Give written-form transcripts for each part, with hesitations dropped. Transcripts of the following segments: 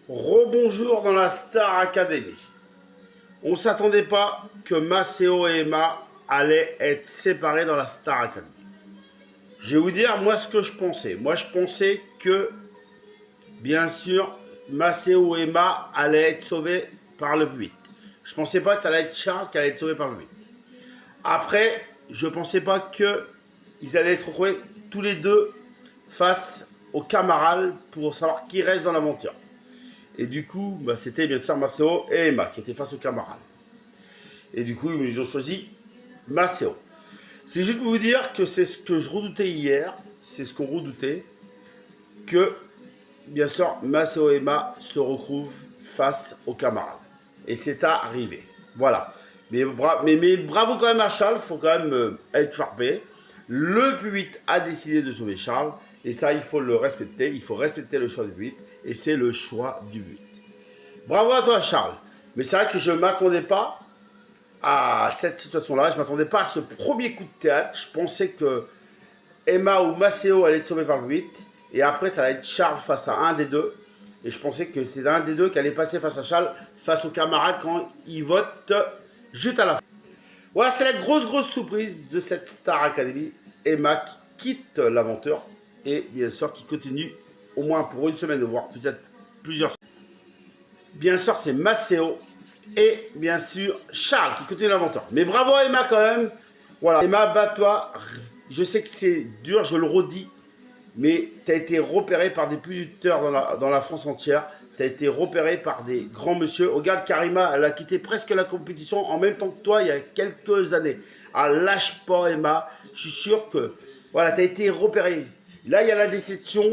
Rebonjour dans la Star Academy. On ne s'attendait pas que Maceo et Emma allaient être séparés dans la Star Academy. Je vais vous dire, moi, ce que je pensais. Moi, je pensais que, bien sûr, Maceo et Emma allaient être sauvés par le 8. Je pensais pas que ça allait être Charles qui allait être sauvé par le 8. Après, je pensais pas qu'ils allaient se retrouver tous les deux face aux camarades pour savoir qui reste dans l'aventure. Et du coup, c'était bien sûr Maceo et Emma qui étaient face aux camarades. Et du coup, ils ont choisi Maceo. C'est juste pour vous dire que c'est ce que je redoutais hier, c'est ce qu'on redoutait, que bien sûr Maceo et Emma se retrouvent face aux camarades. Et c'est arrivé. Voilà. Mais bravo quand même à Charles, il faut quand même être frappé. Le P8 a décidé de sauver Charles, et ça, il faut le respecter. Il faut respecter le choix du 8, et c'est le choix du 8. Bravo à toi, Charles. Mais c'est vrai que je ne m'attendais pas à cette situation-là. Je ne m'attendais pas à ce premier coup de théâtre. Je pensais que Emma ou Maceo allaient être sauvés par le 8. Et après, ça allait être Charles face à un des deux. Et je pensais que c'est un des deux qui allait passer face à Charles, face aux camarades quand ils votent juste à la fin. Voilà, c'est la grosse surprise de cette Star Academy. Emma qui quitte l'aventure et bien sûr qui continue au moins pour une semaine, voire peut-être plusieurs semaines. Bien sûr, c'est Maceo et bien sûr Charles qui continue l'aventure. Mais bravo Emma quand même. Voilà, Emma, bats-toi. Je sais que c'est dur, je le redis, mais tu as été repéré par des producteurs dans la France entière. Tu as été repéré par des grands monsieur. Regarde, Karima, elle a quitté presque la compétition en même temps que toi il y a quelques années. Ah, lâche pas Emma. Je suis sûr que voilà, tu as été repéré. Là, il y a la déception,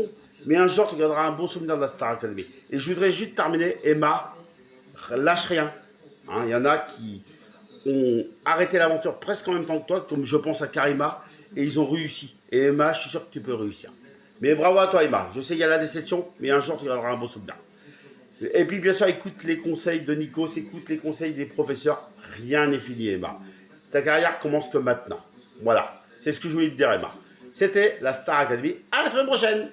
mais un jour, tu garderas un bon souvenir de la Star Academy. Et je voudrais juste terminer, Emma, lâche rien. Il y en a qui ont arrêté l'aventure presque en même temps que toi, comme je pense à Karima, et ils ont réussi. Et Emma, je suis sûr que tu peux réussir. Mais bravo à toi, Emma. Je sais qu'il y a la déception, mais un jour, tu auras un bon souvenir. Et puis, bien sûr, écoute les conseils de Nikos, écoute les conseils des professeurs. Rien n'est fini, Emma. Ta carrière commence que maintenant. Voilà. C'est ce que je voulais te dire, Emma. C'était la Star Academy. À la semaine prochaine!